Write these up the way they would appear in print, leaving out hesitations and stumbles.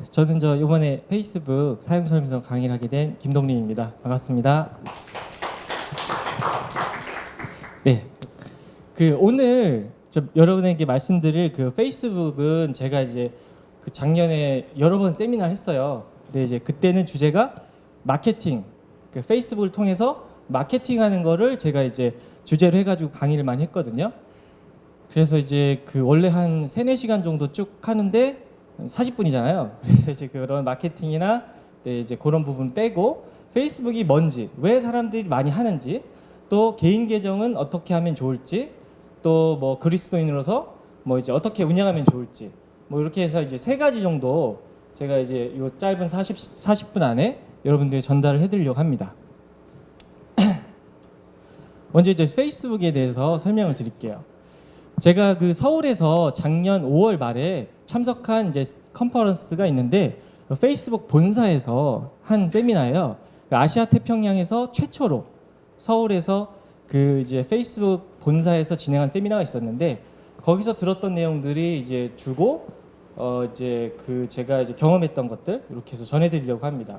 저는 이번에 페이스북 사용 설명서 강의를 하게 된 김동림입니다. 반갑습니다. 네, 오늘 여러분에게 말씀드릴 페이스북은 제가 이제 작년에 여러 번 세미나를 했어요. 근데 이제 그때는 주제가 마케팅, 페이스북을 통해서 마케팅하는 거를 제가 이제 주제로 해가지고 강의를 많이 했거든요. 그래서 이제 원래 한 3-4시간 정도 쭉 하는데 40분이잖아요. 그래서 이제 그런 마케팅이나 이제 그런 부분 빼고 페이스북이 뭔지, 왜 사람들이 많이 하는지, 또 개인 계정은 어떻게 하면 좋을지, 또 뭐 그리스도인으로서 뭐 이제 어떻게 운영하면 좋을지, 뭐 이렇게 해서 이제 3가지 정도 제가 이제 요 짧은 40분 안에 여러분들이 전달을 해드리려고 합니다. 먼저 이제 페이스북에 대해서 설명을 드릴게요. 제가 서울에서 작년 5월 말에 참석한 이제 컨퍼런스가 있는데 페이스북 본사에서 한 세미나예요. 아시아 태평양에서 최초로 서울에서 이제 페이스북 본사에서 진행한 세미나가 있었는데 거기서 들었던 내용들이 이제 주고 이제 제가 이제 경험했던 것들 이렇게 해서 전해드리려고 합니다.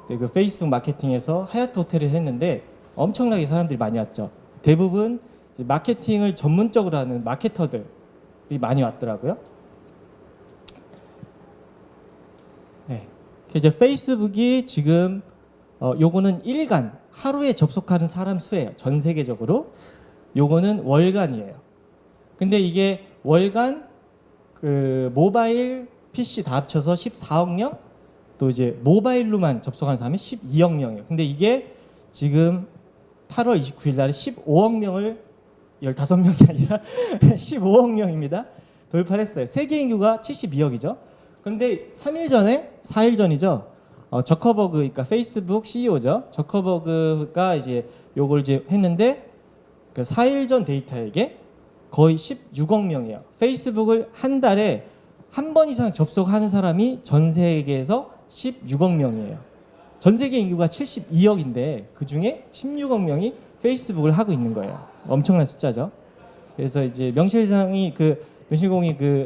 네, 페이스북 마케팅에서 하얏트 호텔을 했는데 엄청나게 사람들이 많이 왔죠. 대부분 마케팅을 전문적으로 하는 마케터들이 많이 왔더라고요. 네. 이제 페이스북이 지금 요거는 일간 하루에 접속하는 사람 수예요. 전 세계적으로. 요거는 월간이에요. 근데 이게 월간 모바일 PC 다 합쳐서 14억 명, 또 이제 모바일로만 접속하는 사람이 12억 명이에요. 근데 이게 지금 8월 29일 날에 15억 명을 15명이 아니라 15억 명입니다. 돌파를 했어요. 세계 인구가 72억이죠. 근데 3일 전에, 4일 전이죠. 저커버그, 그러니까 페이스북 CEO죠. 저커버그가 이제 요걸 이제 했는데 4일 전 데이터에게 거의 16억 명이에요. 페이스북을 한 달에 한 번 이상 접속하는 사람이 전 세계에서 16억 명이에요. 전 세계 인구가 72억인데 그 중에 16억 명이 페이스북을 하고 있는 거예요. 엄청난 숫자죠. 그래서 이제 명실공히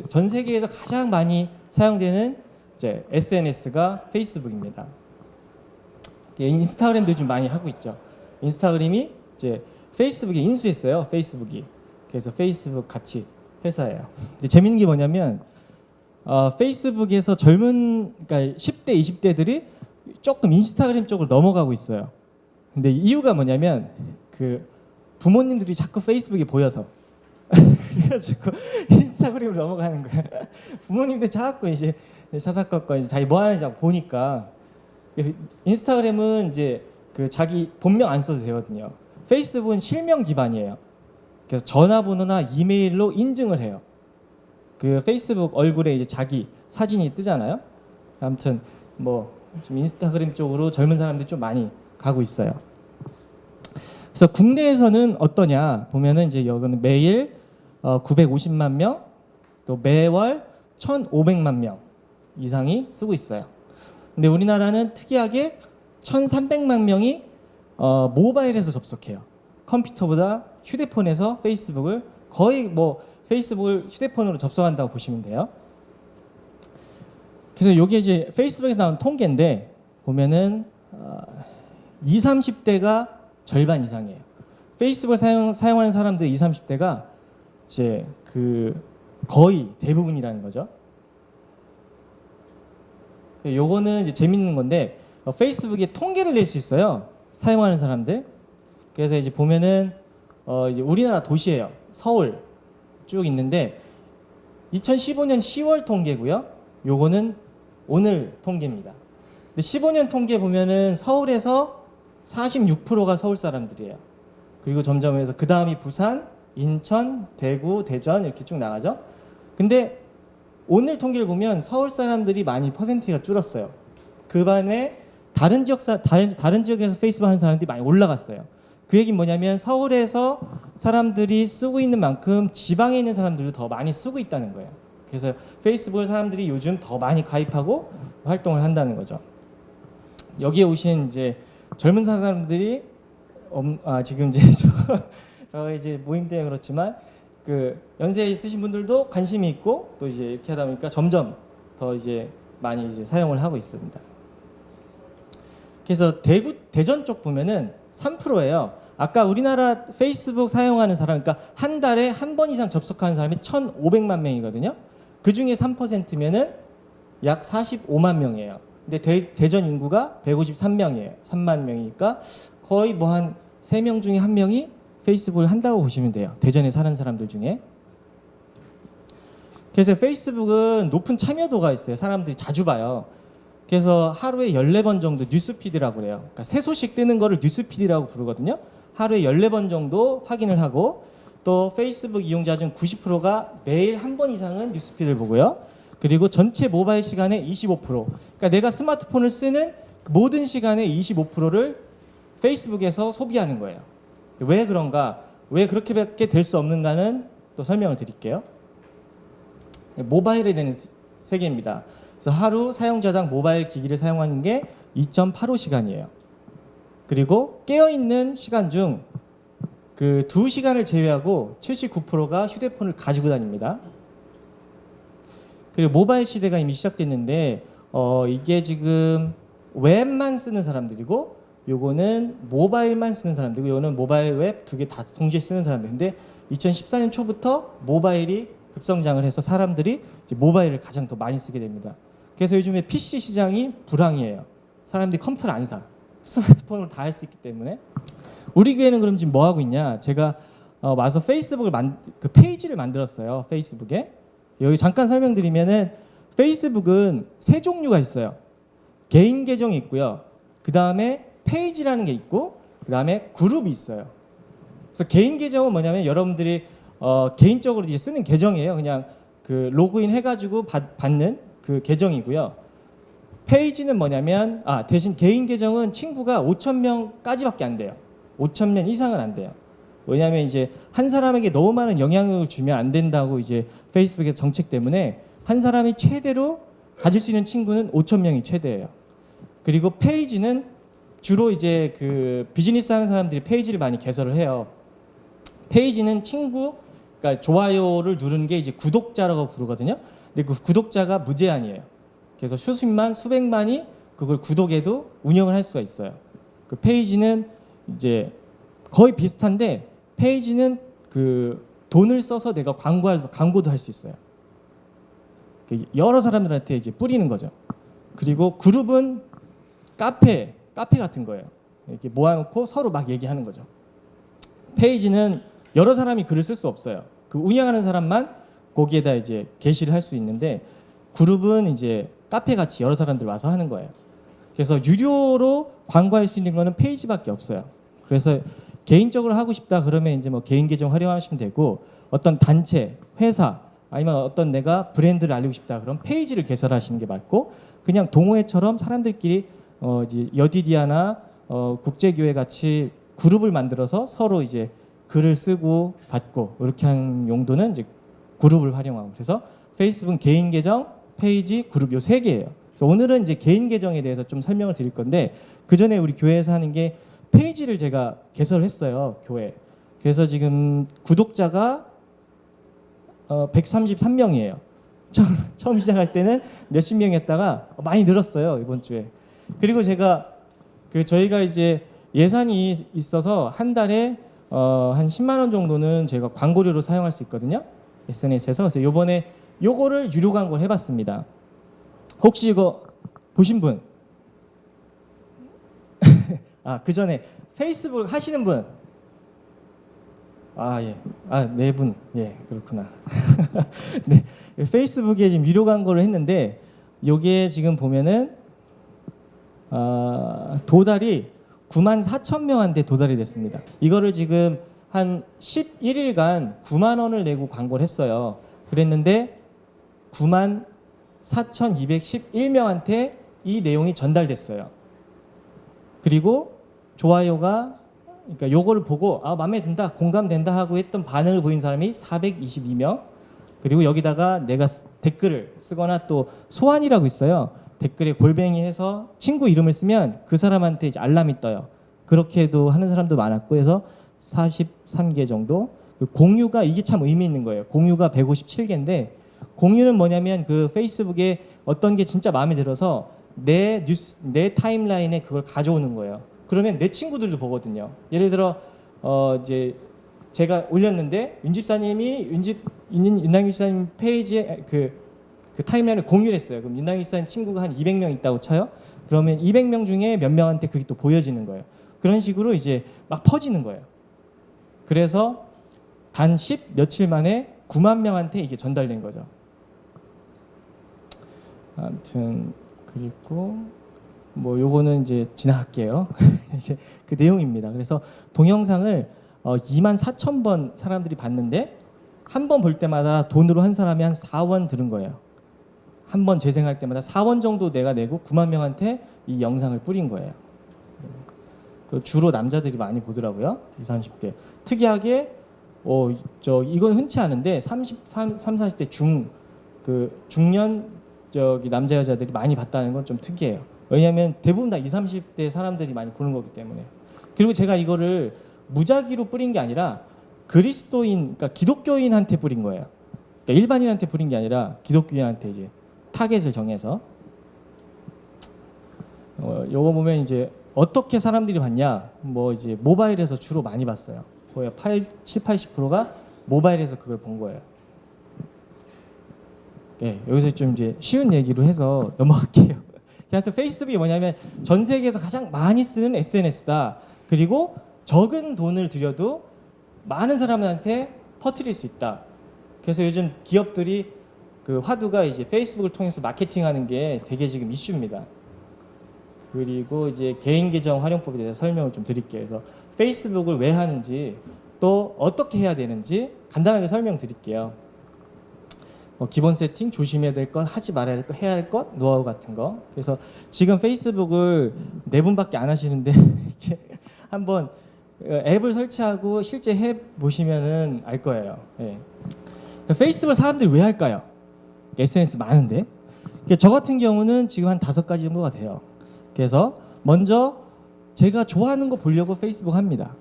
전 세계에서 가장 많이 사용되는 이제 SNS가 페이스북입니다. 인스타그램도 좀 많이 하고 있죠. 인스타그램이 이제 페이스북에 인수했어요. 페이스북이. 그래서 페이스북 같이 회사예요. 근데 재밌는 게 뭐냐면 페이스북에서 그러니까 10대, 20대들이 조금 인스타그램 쪽으로 넘어가고 있어요. 근데 이유가 뭐냐면 부모님들이 자꾸 페이스북에 보여서 그래가지고 인스타그램으로 넘어가는 거예요. 부모님들 자꾸 이제 사사건건 이제 자기 뭐 하는지 보니까. 인스타그램은 이제 자기 본명 안 써도 되거든요. 페이스북은 실명 기반이에요. 그래서 전화번호나 이메일로 인증을 해요. 페이스북 얼굴에 이제 자기 사진이 뜨잖아요. 아무튼 지금 인스타그램 쪽으로 젊은 사람들이 좀 많이 가고 있어요. 그래서 국내에서는 어떠냐 보면은 이제 여기는 매일 950만 명, 또 매월 1,500만 명 이상이 쓰고 있어요. 근데 우리나라는 특이하게 1,300만 명이 모바일에서 접속해요. 컴퓨터보다 휴대폰에서 페이스북을 거의 페이스북을 휴대폰으로 접속한다고 보시면 돼요. 그래서 이게 이제 페이스북에서 나온 통계인데 보면은 20, 30대가 절반 이상이에요. 페이스북을 사용하는 사람들 20, 30대가 이제 거의 대부분이라는 거죠. 요거는 이제 재밌는 건데 페이스북에 통계를 낼 수 있어요. 사용하는 사람들. 그래서 이제 보면은 이제 우리나라 도시예요. 서울 쭉 있는데 2015년 10월 통계고요. 요거는 오늘 통계입니다. 근데 15년 통계 보면은 서울에서 46%가 서울 사람들이에요. 그리고 점점 해서 그 다음이 부산, 인천, 대구, 대전 이렇게 쭉 나가죠. 근데 오늘 통계를 보면 서울 사람들이 많이 퍼센트가 줄었어요. 그 반에 다른 지역에서 페이스북 하는 사람들이 많이 올라갔어요. 그 얘기는 뭐냐면 서울에서 사람들이 쓰고 있는 만큼 지방에 있는 사람들도 더 많이 쓰고 있다는 거예요. 그래서 페이스북을 사람들이 요즘 더 많이 가입하고 활동을 한다는 거죠. 여기에 오신 이제 젊은 사람들이 지금 이제 저 이제 모임 때문에 그렇지만 연세 있으신 분들도 관심이 있고 또 이제 이렇게 하다 보니까 점점 더 이제 많이 이제 사용을 하고 있습니다. 그래서 대전 쪽 보면은 3%예요. 아까 우리나라 페이스북 사용하는 사람, 그러니까 한 달에 한 번 이상 접속하는 사람이 1,500만 명이거든요. 그 중에 3%면은 약 45만 명이에요. 근데 대전 인구가 153명이에요. 3만 명이니까 거의 뭐 한 3명 중에 1명이 페이스북을 한다고 보시면 돼요. 대전에 사는 사람들 중에. 그래서 페이스북은 높은 참여도가 있어요. 사람들이 자주 봐요. 그래서 하루에 14번 정도 뉴스피드라고 그래요. 그러니까 새 소식 뜨는 거를 뉴스피드라고 부르거든요. 하루에 14번 정도 확인을 하고, 또 페이스북 이용자 중 90%가 매일 한 번 이상은 뉴스피드를 보고요. 그리고 전체 모바일 시간의 25%, 그러니까 내가 스마트폰을 쓰는 모든 시간의 25%를 페이스북에서 소비하는 거예요. 왜 그런가? 왜 그렇게밖에 될 수 없는가는 또 설명을 드릴게요. 모바일에 대한 세계입니다. 그래서 하루 사용자당 모바일 기기를 사용하는 게 2.85시간이에요. 그리고 깨어있는 시간 중 그 2시간을 제외하고 79%가 휴대폰을 가지고 다닙니다. 그리고 모바일 시대가 이미 시작됐는데 이게 지금 웹만 쓰는 사람들이고, 요거는 모바일만 쓰는 사람들이고, 요거는 모바일 웹 두 개 다 동시에 쓰는 사람들인데, 2014년 초부터 모바일이 급성장을 해서 사람들이 이제 모바일을 가장 더 많이 쓰게 됩니다. 그래서 요즘에 PC 시장이 불황이에요. 사람들이 컴퓨터를 안 사. 스마트폰으로 다 할 수 있기 때문에. 우리 교회는 그럼 지금 뭐 하고 있냐? 제가 와서 페이스북을 그 페이지를 만들었어요. 페이스북에. 여기 잠깐 설명드리면은, 페이스북은 세 종류가 있어요. 개인 계정이 있고요. 그 다음에 페이지라는 게 있고, 그 다음에 그룹이 있어요. 그래서 개인 계정은 뭐냐면 여러분들이 개인적으로 이제 쓰는 계정이에요. 그냥 그 로그인 해가지고 받는 그 계정이고요. 페이지는 뭐냐면 대신 개인 계정은 친구가 5,000명까지밖에 안 돼요. 5,000명 이상은 안 돼요. 왜냐하면 이제 한 사람에게 너무 많은 영향력을 주면 안 된다고 이제 페이스북의 정책 때문에 한 사람이 최대로 가질 수 있는 친구는 5,000명이 최대예요. 그리고 페이지는 주로 이제 그 비즈니스 하는 사람들이 페이지를 많이 개설을 해요. 페이지는 친구, 그러니까 좋아요를 누르는 게 이제 구독자라고 부르거든요. 근데 그 구독자가 무제한이에요. 그래서 수십만, 수백만이 그걸 구독해도 운영을 할 수가 있어요. 그 페이지는 이제 거의 비슷한데, 페이지는 그 돈을 써서 내가 광고도 할 수 있어요. 여러 사람들한테 이제 뿌리는 거죠. 그리고 그룹은 카페 같은 거예요. 이렇게 모아놓고 서로 막 얘기하는 거죠. 페이지는 여러 사람이 글을 쓸 수 없어요. 그 운영하는 사람만 거기에다 이제 게시를 할 수 있는데, 그룹은 이제 카페 같이 여러 사람들 와서 하는 거예요. 그래서 유료로 광고할 수 있는 거는 페이지밖에 없어요. 그래서 개인적으로 하고 싶다 그러면 이제 뭐 개인 계정 활용하시면 되고, 어떤 단체, 회사, 아니면 어떤 내가 브랜드를 알리고 싶다 그럼 페이지를 개설하시는 게 맞고, 그냥 동호회처럼 사람들끼리 이제 여디디아나 국제교회 같이 그룹을 만들어서 서로 이제 글을 쓰고 받고 이렇게 한 용도는 이제 그룹을 활용하고. 그래서 페이스북은 개인 계정, 페이지, 그룹 요 세 개예요. 그래서 오늘은 이제 개인 계정에 대해서 좀 설명을 드릴 건데, 그 전에 우리 교회에서 하는 게 페이지를 제가 개설을 했어요, 교회. 그래서 지금 구독자가 133명이에요. 처음 시작할 때는 몇십 명이었다가 많이 늘었어요, 이번 주에. 그리고 제가 저희가 이제 예산이 있어서 한 달에 한 10만 원 정도는 제가 광고료로 사용할 수 있거든요, SNS에서. 그래서 요번에 요거를 유료 광고를 해봤습니다. 혹시 이거 보신 분? 그 전에 페이스북 하시는 분? 예. 네 분. 예, 그렇구나. 네. 페이스북에 지금 유료 광고를 했는데, 요게 지금 보면은, 도달이 94,000명한테 도달이 됐습니다. 이거를 지금 한 11일간 9만 원을 내고 광고를 했어요. 그랬는데, 94,211명한테 이 내용이 전달됐어요. 그리고 좋아요가, 그러니까 요거를 보고 마음에 든다, 공감된다 하고 했던 반응을 보인 사람이 422명. 그리고 여기다가 내가 댓글을 쓰거나 또 소환이라고 있어요. 댓글에 골뱅이 해서 친구 이름을 쓰면 그 사람한테 이제 알람이 떠요. 그렇게도 하는 사람도 많았고 해서 43개 정도. 공유가, 이게 참 의미 있는 거예요. 공유가 157개인데, 공유는 뭐냐면 그 페이스북에 어떤 게 진짜 마음에 들어서 내 타임라인에 그걸 가져오는 거예요. 그러면 내 친구들도 보거든요. 예를 들어 이제 제가 올렸는데 윤남기 집사님 페이지에 그 타임라인을 공유를 했어요. 그럼 윤남기 집사님 친구가 한 200명 있다고 쳐요. 그러면 200명 중에 몇 명한테 그게 또 보여지는 거예요. 그런 식으로 이제 막 퍼지는 거예요. 그래서 단 10 며칠 만에 9만 명한테 이게 전달된 거죠. 아무튼 그리고 뭐 요거는 이제 지나갈게요. 이제 그 내용입니다. 그래서 동영상을 24,000번 사람들이 봤는데 한 번 볼 때마다 돈으로 한 사람이 한 4원 들은 거예요. 한 번 재생할 때마다 4원 정도 내가 내고 9만 명한테 이 영상을 뿌린 거예요. 주로 남자들이 많이 보더라고요. 20, 30대. 특이하게 이건 흔치 않은데 40대 중년 남자 여자들이 많이 봤다는 건 좀 특이해요. 왜냐하면 대부분 다 20, 30대 사람들이 많이 보는 거기 때문에. 그리고 제가 이거를 무작위로 뿌린 게 아니라 그러니까 기독교인한테 뿌린 거예요. 그러니까 일반인한테 뿌린 게 아니라 기독교인한테 이제 타겟을 정해서. 요거 보면 이제 어떻게 사람들이 봤냐? 뭐 이제 모바일에서 주로 많이 봤어요. 거의 80%가 모바일에서 그걸 본 거예요. 네, 여기서 좀 이제 쉬운 얘기로 해서 넘어갈게요. 하여튼 페이스북이 뭐냐면 전 세계에서 가장 많이 쓰는 SNS다. 그리고 적은 돈을 들여도 많은 사람들한테 퍼뜨릴 수 있다. 그래서 요즘 기업들이 그 화두가 이제 페이스북을 통해서 마케팅하는 게 되게 지금 이슈입니다. 그리고 이제 개인 계정 활용법에 대해서 설명을 좀 드릴게요. 그래서 페이스북을 왜 하는지 또 어떻게 해야 되는지 간단하게 설명드릴게요. 기본 세팅, 조심해야 될 것, 하지 말아야 될 것, 해야 할 것, 노하우 같은 거. 그래서 지금 페이스북을 4분밖에 안 하시는데 한번 앱을 설치하고 실제 해 보시면은 알 거예요. 네. 페이스북을 사람들이 왜 할까요? SNS 많은데. 저 같은 경우는 지금 한 5가지 정도가 돼요. 그래서 먼저 제가 좋아하는 거 보려고 페이스북 합니다.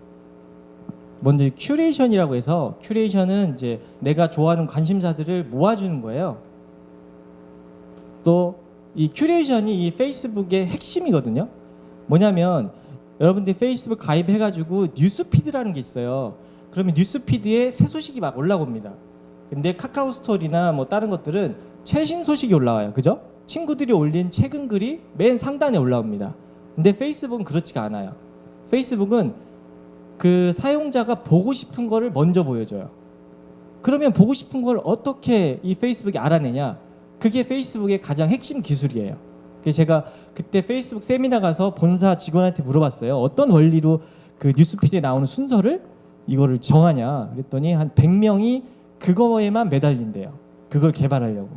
먼저 큐레이션이라고 해서, 큐레이션은 이제 내가 좋아하는 관심사들을 모아주는 거예요. 또 이 큐레이션이 이 페이스북의 핵심이거든요. 뭐냐면 여러분들이 페이스북 가입해가지고 뉴스피드라는 게 있어요. 그러면 뉴스피드에 새 소식이 막 올라옵니다. 근데 카카오 스토리나 뭐 다른 것들은 최신 소식이 올라와요. 그죠? 친구들이 올린 최근 글이 맨 상단에 올라옵니다. 근데 페이스북은 그렇지가 않아요. 페이스북은 그 사용자가 보고 싶은 거를 먼저 보여줘요. 그러면 보고 싶은 걸 어떻게 이 페이스북이 알아내냐? 그게 페이스북의 가장 핵심 기술이에요. 그래서 제가 그때 페이스북 세미나 가서 본사 직원한테 물어봤어요. 어떤 원리로 그 뉴스피드에 나오는 순서를 이거를 정하냐? 그랬더니 한 100명이 그거에만 매달린대요. 그걸 개발하려고.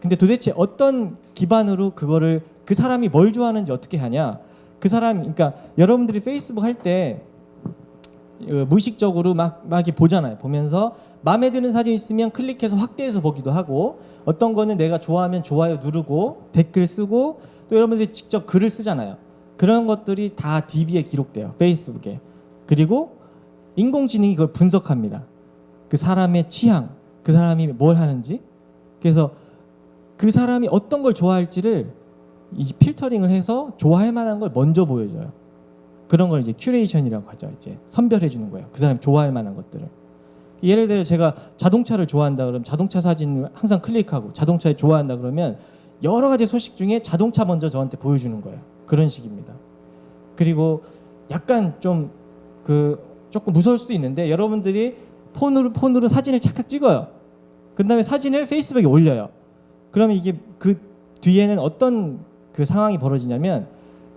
근데 도대체 어떤 기반으로 그거를, 그 사람이 뭘 좋아하는지 어떻게 하냐? 그 사람, 그러니까 여러분들이 페이스북 할 때 무의식적으로 막 보잖아요. 보면서 마음에 드는 사진 있으면 클릭해서 확대해서 보기도 하고, 어떤 거는 내가 좋아하면 좋아요 누르고 댓글 쓰고, 또 여러분들이 직접 글을 쓰잖아요. 그런 것들이 다 DB에 기록돼요. 페이스북에. 그리고 인공지능이 그걸 분석합니다. 그 사람의 취향, 그 사람이 뭘 하는지. 그래서 그 사람이 어떤 걸 좋아할지를 이 필터링을 해서 좋아할 만한 걸 먼저 보여줘요. 그런 걸 이제 큐레이션이라고 하죠. 이제 선별해 주는 거예요. 그 사람이 좋아할 만한 것들을. 예를 들어 제가 자동차를 좋아한다 그러면 자동차 사진을 항상 클릭하고, 자동차를 좋아한다 그러면 여러 가지 소식 중에 자동차 먼저 저한테 보여주는 거예요. 그런 식입니다. 그리고 약간 좀 조금 무서울 수도 있는데, 여러분들이 폰으로 사진을 착각 찍어요. 그 다음에 사진을 페이스북에 올려요. 그러면 이게 그 뒤에는 어떤 그 상황이 벌어지냐면,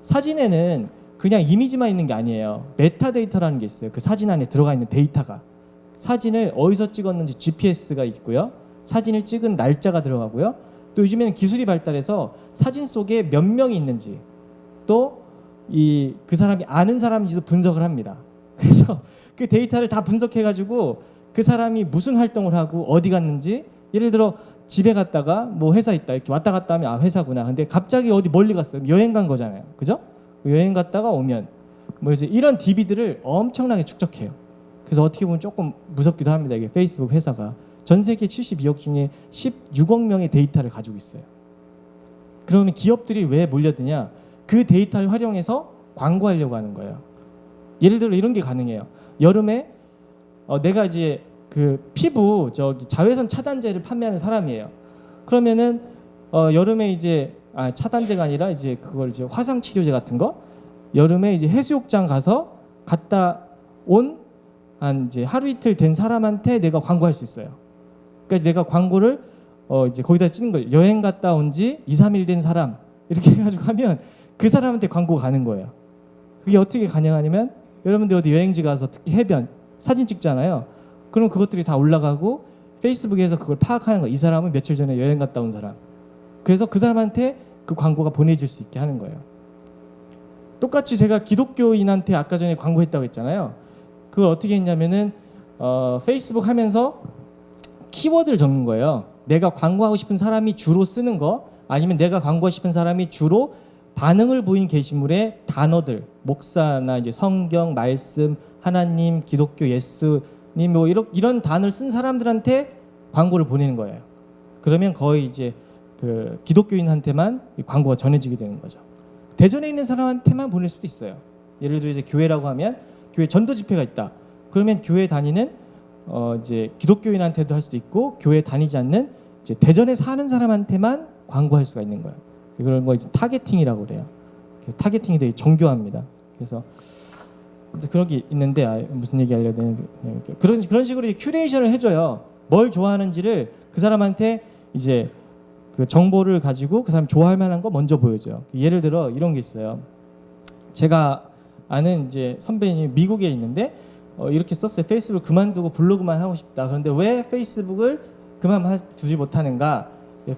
사진에는 그냥 이미지만 있는 게 아니에요. 메타데이터라는 게 있어요. 그 사진 안에 들어가 있는 데이터가. 사진을 어디서 찍었는지 GPS가 있고요. 사진을 찍은 날짜가 들어가고요. 또 요즘에는 기술이 발달해서 사진 속에 몇 명이 있는지, 또 그 사람이 아는 사람인지도 분석을 합니다. 그래서 그 데이터를 다 분석해가지고 그 사람이 무슨 활동을 하고 어디 갔는지, 예를 들어 집에 갔다가 뭐 회사 있다 이렇게 왔다 갔다 하면 아 회사구나. 근데 갑자기 어디 멀리 갔어요. 여행 간 거잖아요. 그죠? 여행 갔다가 오면 뭐 이제 이런 DB들을 엄청나게 축적해요. 그래서 어떻게 보면 조금 무섭기도 합니다. 이게 페이스북 회사가 전 세계 72억 중에 16억 명의 데이터를 가지고 있어요. 그러면 기업들이 왜 몰려드냐? 그 데이터를 활용해서 광고하려고 하는 거예요. 예를 들어 이런 게 가능해요. 여름에 내가 이제 그 피부 자외선 차단제를 판매하는 사람이에요. 그러면은 여름에 이제 차단제가 아니라 이제 그걸 이제 화상 치료제 같은 거 여름에 이제 해수욕장 가서 갔다 온 한 이제 하루 이틀 된 사람한테 내가 광고할 수 있어요. 그러니까 내가 광고를 이제 거기다 찍는 거예요. 여행 갔다 온 지 2, 3일 된 사람 이렇게 해가지고 하면 그 사람한테 광고가 가는 거예요. 그게 어떻게 가능하냐면 여러분들 어디 여행지 가서 특히 해변 사진 찍잖아요. 그럼 그것들이 다 올라가고 페이스북에서 그걸 파악하는 거예요. 이 사람은 며칠 전에 여행 갔다 온 사람. 그래서 그 사람한테 그 광고가 보내질 수 있게 하는 거예요. 똑같이 제가 기독교인한테 아까 전에 광고했다고 했잖아요. 그걸 어떻게 했냐면은 페이스북 하면서 키워드를 적는 거예요. 내가 광고하고 싶은 사람이 주로 쓰는 거 아니면 내가 광고하고 싶은 사람이 주로 반응을 보인 게시물의 단어들, 목사나 이제 성경, 말씀, 하나님, 기독교, 예수님 뭐 이런 단어를 쓴 사람들한테 광고를 보내는 거예요. 그러면 거의 이제 그 기독교인한테만 이 광고가 전해지게 되는 거죠. 대전에 있는 사람한테만 보낼 수도 있어요. 예를 들어 이제 교회라고 하면 교회 전도 집회가 있다. 그러면 교회 다니는 이제 기독교인한테도 할 수도 있고 교회 다니지 않는 이제 대전에 사는 사람한테만 광고할 수가 있는 거예요. 그런 거 이제 타겟팅이라고 그래요. 그래서 타겟팅이 되게 정교합니다. 그래서 그런 게 있는데 무슨 얘기 하려고 되는 그런 식으로 이제 큐레이션을 해줘요. 뭘 좋아하는지를 그 사람한테 이제 그 정보를 가지고 그 사람 좋아할 만한 거 먼저 보여줘요. 예를 들어 이런 게 있어요. 제가 아는 이제 선배님이 미국에 있는데 이렇게 썼어요. 페이스북을 그만두고 블로그만 하고 싶다. 그런데 왜 페이스북을 그만두지 못하는가?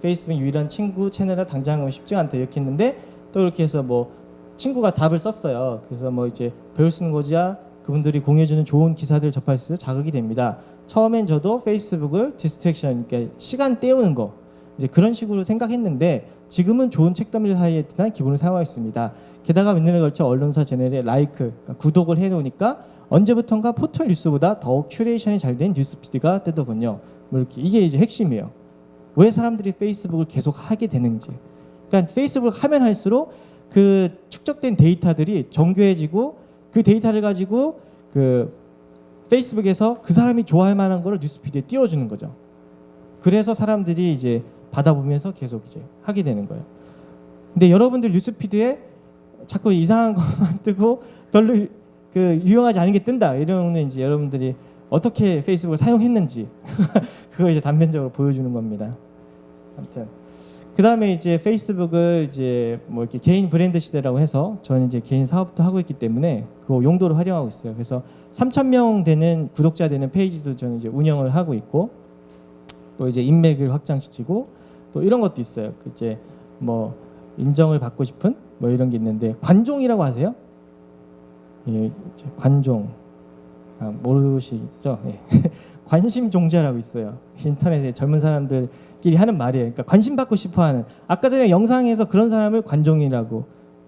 페이스북 유일한 친구 채널에 당장 하면 쉽지 않다 이렇게 했는데 또 이렇게 해서 뭐 친구가 답을 썼어요. 그래서 뭐 이제 배울 수 있는 곳이야 그분들이 공유해주는 좋은 기사들 접할 수 자극이 됩니다. 처음엔 저도 페이스북을 디스트랙션, 그러니까 시간 때우는 거 이제 그런 식으로 생각했는데 지금은 좋은 책담일 사이에트나 기본을 사용하겠습니다. 게다가 몇 년에 걸쳐 언론사 채널에 그러니까 구독을 해놓으니까 언제부턴가 포털 뉴스보다 더욱 큐레이션이 잘 된 뉴스피드가 뜨더군요. 뭐 이렇게 이게 이제 핵심이에요. 왜 사람들이 페이스북을 계속 하게 되는지. 그러니까 페이스북을 하면 할수록 그 축적된 데이터들이 정교해지고 그 데이터를 가지고 그 페이스북에서 그 사람이 좋아할 만한 거를 뉴스피드에 띄워주는 거죠. 그래서 사람들이 이제 받아보면서 계속 이제 하게 되는 거예요. 근데 여러분들 뉴스피드에 자꾸 이상한 것만 뜨고 별로 그 유용하지 않은 게 뜬다. 이러면 이제 여러분들이 어떻게 페이스북을 사용했는지 그걸 이제 단편적으로 보여주는 겁니다. 아무튼 그 다음에 이제 페이스북을 이제 뭐 이렇게 개인 브랜드 시대라고 해서 저는 이제 개인 사업도 하고 있기 때문에 그 용도로 활용하고 있어요. 그래서 3,000명 되는 구독자 되는 페이지도 저는 이제 운영을 하고 있고 또 이제 인맥을 확장시키고 또 이런 것도 있어요. 그 이제 뭐 인정을 받고 싶은 뭐 이런 게 있는데 관종이라고 하세요? 예, 관종 모르시죠? 예. 관심 종자라고 있어요. 인터넷에 젊은 사람들끼리 하는 말이에요. 그러니까 관심 받고 싶어하는. 아까 전에 영상에서 그런 사람을 관종이라고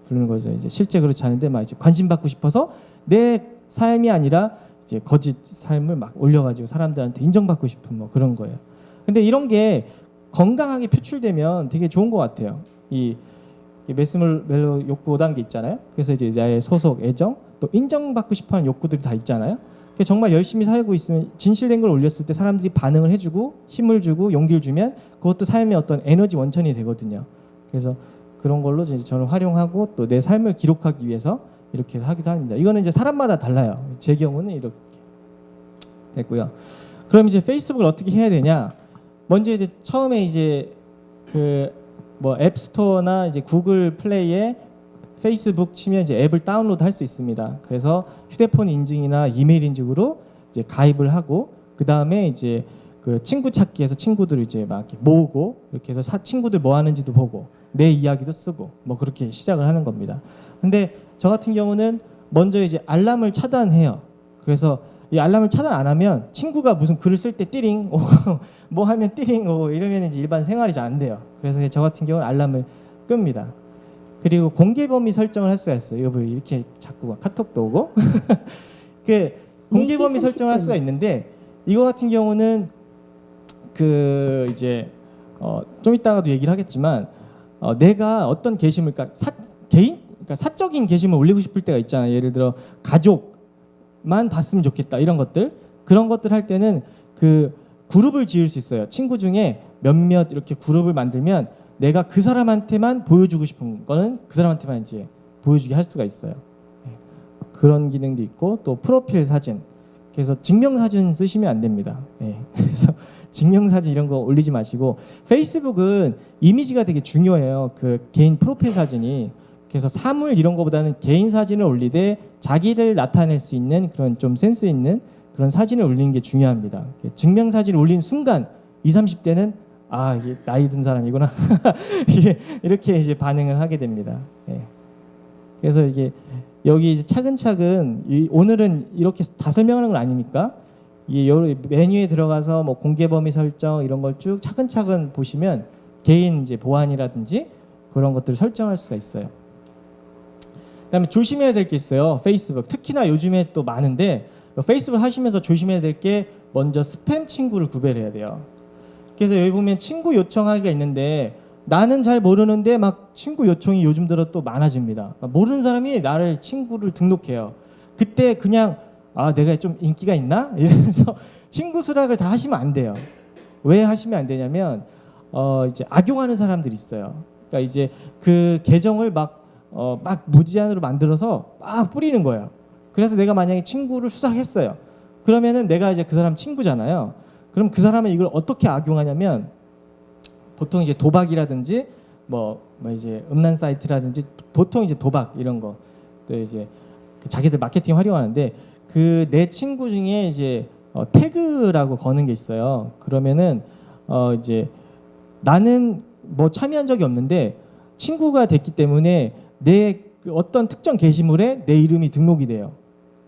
부르는 거죠. 이제 실제 그렇지 않은데 막 이제 관심 받고 싶어서 내 삶이 아니라 이제 거짓 삶을 막 올려가지고 사람들한테 인정받고 싶은 뭐 그런 거예요. 근데 이런 게 건강하게 표출되면 되게 좋은 것 같아요. 이 메스멜로 욕구 5단계 있잖아요. 그래서 이제 나의 소속, 애정, 또 인정받고 싶어하는 욕구들이 다 있잖아요. 정말 열심히 살고 있으면 진실된 걸 올렸을 때 사람들이 반응을 해주고 힘을 주고 용기를 주면 그것도 삶의 어떤 에너지 원천이 되거든요. 그래서 그런 걸로 이제 저는 활용하고 또 내 삶을 기록하기 위해서 이렇게 하기도 합니다. 이거는 이제 사람마다 달라요. 제 경우는 이렇게 됐고요. 그럼 이제 페이스북을 어떻게 해야 되냐? 먼저 이제 처음에 이제 그 뭐 앱스토어나 이제 구글 플레이에 페이스북 치면 이제 앱을 다운로드 할 수 있습니다. 그래서 휴대폰 인증이나 이메일 인증으로 이제 가입을 하고 그 다음에 이제 그 친구 찾기에서 친구들을 이제 막 이렇게 모으고 이렇게 해서 친구들 뭐 하는지도 보고 내 이야기도 쓰고 뭐 그렇게 시작을 하는 겁니다. 근데 저 같은 경우는 먼저 이제 알람을 차단해요. 그래서 이 알람을 차단 안 하면 친구가 무슨 글을 쓸 때 띠링 오고 뭐 하면 띠링 오고 이러면 이제 일반 생활이 잘 안 돼요. 그래서 저 같은 경우는 알람을 끕니다. 그리고 공개 범위 설정을 할 수가 있어요. 이거 이렇게 자꾸 카톡도 오고 그 공개 범위 설정을 할 수가 있는데 이거 같은 경우는 그 이제 좀 이따가도 얘기를 하겠지만 내가 어떤 게시물, 그러니까 그러니까 사적인 게시물 올리고 싶을 때가 있잖아요. 예를 들어 가족만 봤으면 좋겠다 이런 것들, 그런 것들 할 때는 그 그룹을 지을 수 있어요. 친구 중에 몇몇 이렇게 그룹을 만들면 내가 그 사람한테만 보여주고 싶은 거는 그 사람한테만 이제 보여주게 할 수가 있어요. 그런 기능도 있고, 또 프로필 사진. 그래서 증명사진 쓰시면 안 됩니다. 그래서 증명사진 이런 거 올리지 마시고, 페이스북은 이미지가 되게 중요해요. 그 개인 프로필 사진이. 그래서 사물 이런 거보다는 개인 사진을 올리되 자기를 나타낼 수 있는 그런 좀 센스 있는 그런 사진을 올리는 게 중요합니다. 증명사진을 올린 순간 20, 30대는 아, 이게 나이 든 사람이구나. 이렇게 이제 반응을 하게 됩니다. 그래서 이게 여기 이제 차근차근 오늘은 이렇게 다 설명하는 건 아니니까 이 메뉴에 들어가서 뭐 공개 범위 설정 이런 걸 쭉 차근차근 보시면 개인 이제 보안이라든지 그런 것들을 설정할 수가 있어요. 그다음에 조심해야 될 게 있어요. 페이스북 특히나 요즘에 또 많은데, 페이스북 하시면서 조심해야 될 게 먼저 스팸 친구를 구별해야 돼요. 그래서 여기 보면 친구 요청하기가 있는데 나는 잘 모르는데 막 친구 요청이 요즘 들어 또 많아집니다. 모르는 사람이 나를 친구를 등록해요. 그때 그냥 아, 내가 좀 인기가 있나? 이러면서 친구 수락을 다 하시면 안 돼요. 왜 하시면 안 되냐면 이제 악용하는 사람들이 있어요. 그러니까 이제 그 계정을 막 무제한으로 만들어서 막 뿌리는 거예요. 그래서 내가 만약에 친구를 수락했어요. 그러면은 내가 이제 그 사람 친구잖아요. 그럼 그 사람은 이걸 어떻게 악용하냐면, 보통 이제 도박이라든지 뭐 이제 음란 사이트라든지 보통 이제 도박 이런 거, 또 이제 자기들 마케팅 활용하는데 그 내 친구 중에 이제 태그라고 거는 게 있어요. 그러면은 이제 나는 뭐 참여한 적이 없는데 친구가 됐기 때문에 내 그 어떤 특정 게시물에 내 이름이 등록이 돼요.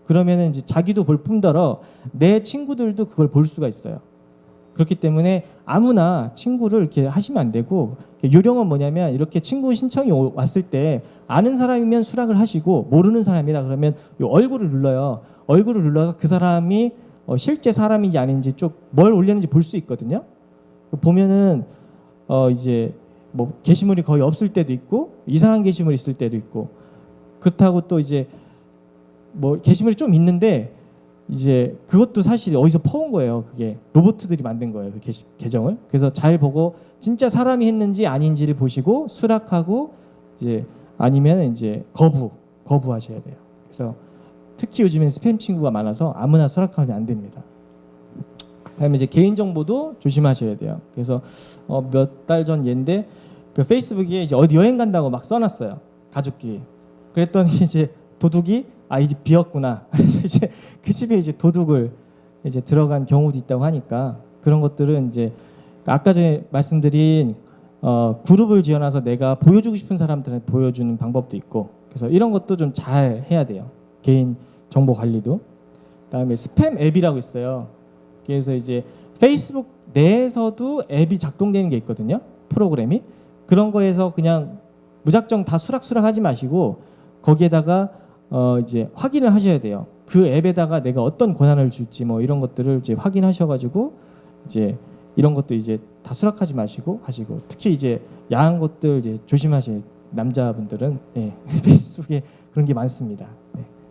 그러면은 이제 자기도 볼 뿐더러 내 친구들도 그걸 볼 수가 있어요. 그렇기 때문에 아무나 친구를 이렇게 하시면 안 되고, 요령은 뭐냐면 이렇게 친구 신청이 왔을 때 아는 사람이면 수락을 하시고, 모르는 사람이다 그러면 요 얼굴을 눌러요. 얼굴을 눌러서 그 사람이 실제 사람인지 아닌지 쭉 뭘 올렸는지 볼 수 있거든요. 보면은 이제 뭐 게시물이 거의 없을 때도 있고 이상한 게시물이 있을 때도 있고, 그렇다고 또 이제 뭐 게시물이 좀 있는데 이제 그것도 사실 어디서 퍼온 거예요. 그게 로봇들이 만든 거예요. 그 계정을. 그래서 잘 보고 진짜 사람이 했는지 아닌지를 보시고 수락하고, 이제 아니면 이제 거부하셔야 돼요. 그래서 특히 요즘엔 스팸 친구가 많아서 아무나 수락하면 안 됩니다. 그다음에 이제 개인 정보도 조심하셔야 돼요. 그래서 몇 달 전 예인데 그 페이스북에 이제 어디 여행 간다고 막 써놨어요. 가족끼리. 그랬더니 이제 도둑이 이 집 비었구나. 그래서 이제 그 집에 이제 도둑을 이제 들어간 경우도 있다고 하니까, 그런 것들은 이제 아까 전에 말씀드린 그룹을 지어놔서 내가 보여주고 싶은 사람들한테 보여주는 방법도 있고, 그래서 이런 것도 좀 잘 해야 돼요. 개인 정보 관리도. 그다음에 스팸 앱이라고 있어요. 그래서 이제 페이스북 내에서도 앱이 작동되는 게 있거든요. 프로그램이. 그런 거에서 그냥 무작정 다 수락하지 마시고 거기에다가 이제 확인을 하셔야 돼요. 그 앱에다가 내가 어떤 권한을 줄지 뭐 이런 것들을 이제 확인하셔가지고 이제 이런 것도 이제 다 수락하지 마시고 하시고, 특히 이제 야한 것들 이제 조심하실 남자분들은 페이스북에 그런 게 많습니다.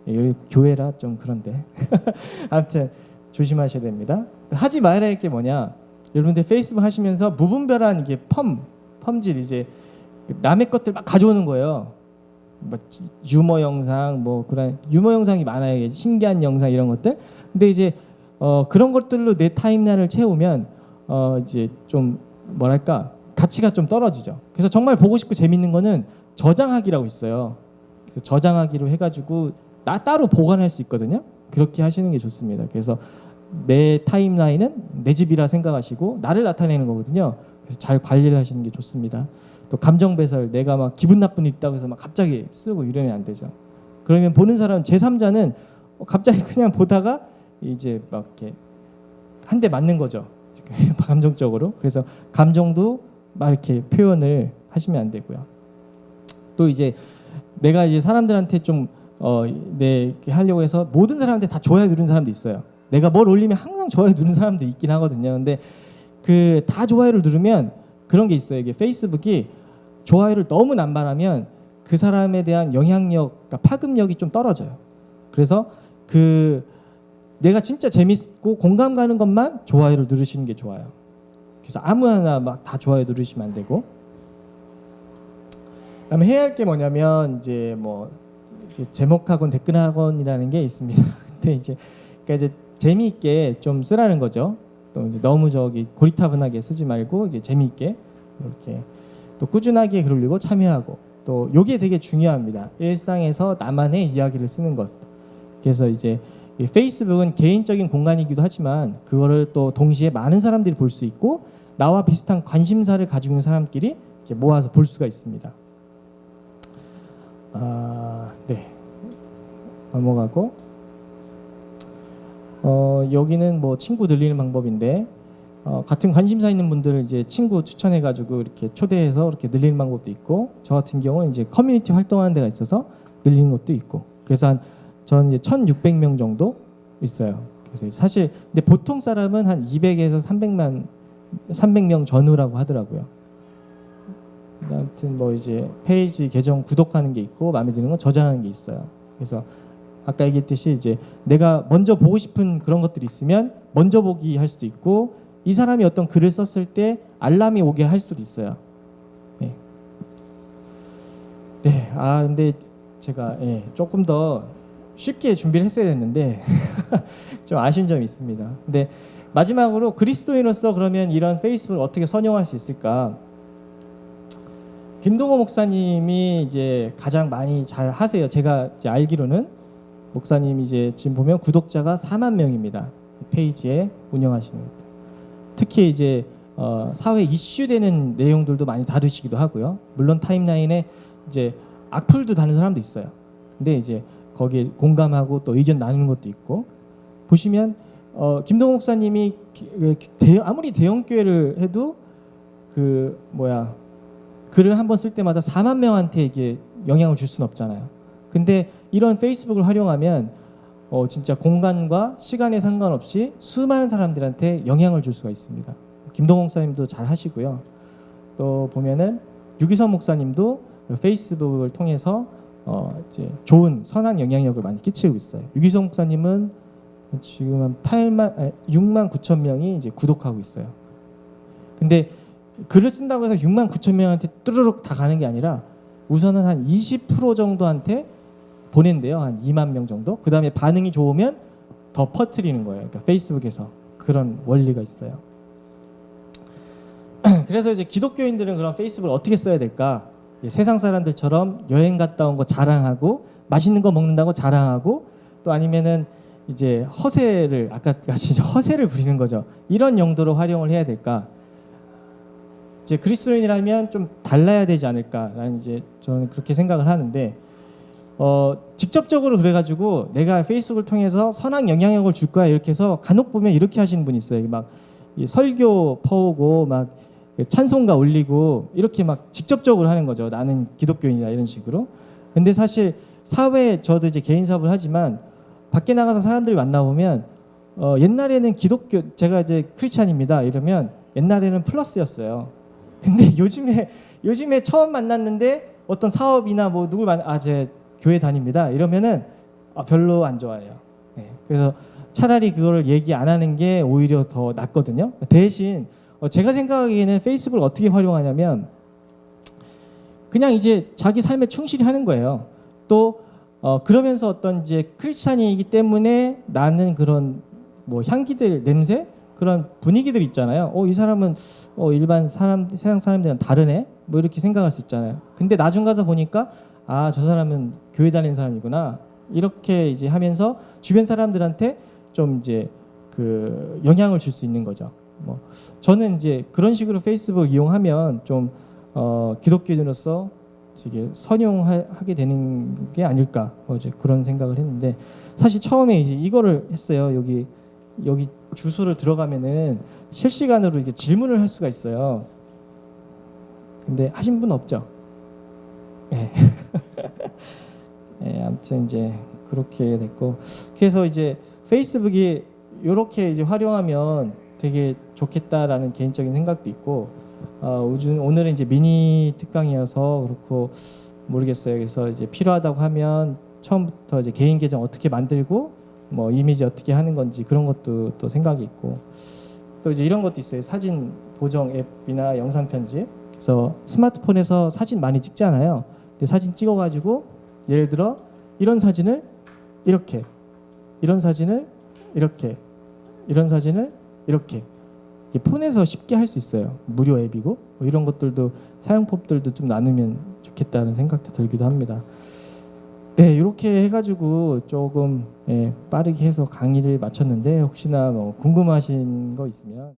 여기 교회라 좀 그런데 아무튼 조심하셔야 됩니다. 하지 말아야 할 게 뭐냐? 여러분들 페이스북 하시면서 무분별한 이게 펌질 이제 남의 것들 막 가져오는 거예요. 뭐 유머 영상 뭐 그런 유머 영상이 많아요. 신기한 영상 이런 것들. 근데 이제 그런 것들로 내 타임라인을 채우면 이제 좀 뭐랄까 가치가 좀 떨어지죠. 그래서 정말 보고 싶고 재밌는 거는 저장하기라고 있어요. 그래서 저장하기로 해가지고 따로 보관할 수 있거든요. 그렇게 하시는 게 좋습니다. 그래서 내 타임라인은 내 집이라 생각하시고 나를 나타내는 거거든요. 그래서 잘 관리를 하시는 게 좋습니다. 또 감정 배설, 내가 막 기분 나쁜 일 있다고 해서 막 갑자기 쓰고 이러면 안 되죠. 그러면 보는 사람 제3자는 갑자기 그냥 보다가 이제 막 이렇게 한 대 맞는 거죠. 감정적으로. 그래서 감정도 막 이렇게 표현을 하시면 안 되고요. 또 이제 내가 이제 사람들한테 좀 하려고 해서 모든 사람한테 다 좋아요 누르는 사람도 있어요. 내가 뭘 올리면 항상 좋아요 누르는 사람도 있긴 하거든요. 근데 그 다 좋아요를 누르면 그런 게 있어요. 이게 페이스북이 좋아요를 너무 남발하면 그 사람에 대한 영향력, 그러니까 파급력이 좀 떨어져요. 그래서 내가 진짜 재밌고 공감 가는 것만 좋아요를 누르시는 게 좋아요. 그래서 아무나 막 다 좋아요 누르시면 안 되고. 그다음에 해야 할 게 뭐냐면 이제 제목학원, 댓글학원이라는 게 있습니다. 근데 그러니까 이제 재미있게 좀 쓰라는 거죠. 또 이제 너무 고리타분하게 쓰지 말고 이게 재미있게 이렇게 또 꾸준하게 글 올리고 참여하고, 또 요게 되게 중요합니다. 일상에서 나만의 이야기를 쓰는 것. 그래서 이제 이 페이스북은 개인적인 공간이기도 하지만 그거를 또 동시에 많은 사람들이 볼 수 있고 나와 비슷한 관심사를 가지고 있는 사람끼리 이렇게 모아서 볼 수가 있습니다. 네. 넘어가고 여기는 친구 늘리는 방법인데 같은 관심사 있는 분들을 이제 친구 추천해가지고 이렇게 초대해서 이렇게 늘리는 방법도 있고, 저 같은 경우는 이제 커뮤니티 활동하는 데가 있어서 늘리는 것도 있고, 그래서 저는 이제 1,600명 정도 있어요. 그래서 사실 근데 보통 사람은 한 200에서 300명 전후라고 하더라고요. 아무튼 이제 페이지 계정 구독하는 게 있고 마음에 드는 건 저장하는 게 있어요. 그래서 아까 얘기했듯이 이제 내가 먼저 보고 싶은 그런 것들이 있으면 먼저 보기 할 수도 있고, 이 사람이 어떤 글을 썼을 때 알람이 오게 할 수도 있어요. 네. 근데 제가 조금 더 쉽게 준비를 했어야 됐는데 좀 아쉬운 점이 있습니다. 근데 마지막으로 그리스도인으로서 그러면 이런 페이스북을 어떻게 선용할 수 있을까? 김동호 목사님이 이제 가장 많이 잘 하세요. 제가 이제 알기로는 목사님이 이제 지금 보면 구독자가 4만 명입니다. 페이지에 운영하시는 것도. 특히 이제 사회 이슈되는 내용들도 많이 다루시기도 하고요. 물론 타임라인에 이제 악플도 다는 사람도 있어요. 근데 이제 거기에 공감하고 또 의견 나누는 것도 있고, 보시면 김동호 목사님이 아무리 대형 교회를 해도 글을 한번 쓸 때마다 4만 명한테 이게 영향을 줄 수는 없잖아요. 근데 이런 페이스북을 활용하면 진짜 공간과 시간에 상관없이 수많은 사람들한테 영향을 줄 수가 있습니다. 김동호 목사님도 잘 하시고요. 또 보면은 유기선 목사님도 페이스북을 통해서 이제 좋은 선한 영향력을 많이 끼치고 있어요. 유기선 목사님은 지금 한 6만 9천 명이 이제 구독하고 있어요. 근데 글을 쓴다고 해서 6만 9천 명한테 뚜루룩 다 가는 게 아니라 우선은 한 20% 정도한테 보낸대요. 한 2만 명 정도. 그 다음에 반응이 좋으면 더 퍼뜨리는 거예요. 그러니까 페이스북에서 그런 원리가 있어요. 그래서 이제 기독교인들은 그런 페이스북을 어떻게 써야 될까? 세상 사람들처럼 여행 갔다 온 거 자랑하고 맛있는 거 먹는다고 자랑하고, 또 아니면은 이제 아까 같이 허세를 부리는 거죠. 이런 용도로 활용을 해야 될까? 이제 그리스도인이라면 좀 달라야 되지 않을까라는 이제 저는 그렇게 생각을 하는데, 직접적으로 그래가지고 내가 페이스북을 통해서 선한 영향력을 줄 거야 이렇게 해서 간혹 보면 이렇게 하시는 분이 있어요. 막 설교 퍼오고 막 찬송가 올리고 이렇게 막 직접적으로 하는 거죠. 나는 기독교인이다 이런 식으로. 근데 사실 사회에 저도 이제 개인 사업을 하지만 밖에 나가서 사람들이 만나보면 옛날에는 제가 이제 크리스찬입니다 이러면 옛날에는 플러스였어요. 근데 요즘에 처음 만났는데 어떤 사업이나 누굴 제 교회 다닙니다 이러면은 별로 안 좋아해요. 그래서 차라리 그거를 얘기 안 하는 게 오히려 더 낫거든요. 대신 제가 생각하기에는 페이스북을 어떻게 활용하냐면 그냥 이제 자기 삶에 충실히 하는 거예요. 또 그러면서 어떤 이제 크리스찬이기 때문에 나는 그런 향기들, 냄새, 그런 분위기들 있잖아요. 이 사람은 일반 세상 사람들이랑 다르네. 이렇게 생각할 수 있잖아요. 근데 나중 가서 보니까 저 사람은 교회 다니는 사람이구나. 이렇게 이제 하면서 주변 사람들한테 좀 이제 영향을 줄 수 있는 거죠. 저는 이제 그런 식으로 페이스북 이용하면 좀 기독교인으로서 되게 선용하게 되는 게 아닐까 이제 그런 생각을 했는데, 사실 처음에 이제 이거를 했어요. 여기 주소를 들어가면은 실시간으로 이렇게 질문을 할 수가 있어요. 근데 하신 분 없죠? 네. 아무튼 이제 그렇게 됐고, 그래서 이제 페이스북이 이렇게 이제 활용하면 되게 좋겠다라는 개인적인 생각도 있고, 오늘은 이제 미니 특강이어서 그렇고 모르겠어요. 그래서 이제 필요하다고 하면 처음부터 이제 개인 계정 어떻게 만들고 뭐 이미지 어떻게 하는 건지 그런 것도 또 생각이 있고 또 이제 이런 것도 있어요. 사진 보정 앱이나 영상 편집. 그래서 스마트폰에서 사진 많이 찍잖아요. 근데 사진 찍어가지고 예를 들어 이런 사진을 이렇게, 이런 사진을 이렇게, 이런 사진을 이렇게 폰에서 쉽게 할 수 있어요. 무료 앱이고 뭐 이런 것들도 사용법들도 좀 나누면 좋겠다는 생각도 들기도 합니다. 네, 이렇게 해가지고 조금 빠르게 해서 강의를 마쳤는데 혹시나 뭐 궁금하신 거 있으면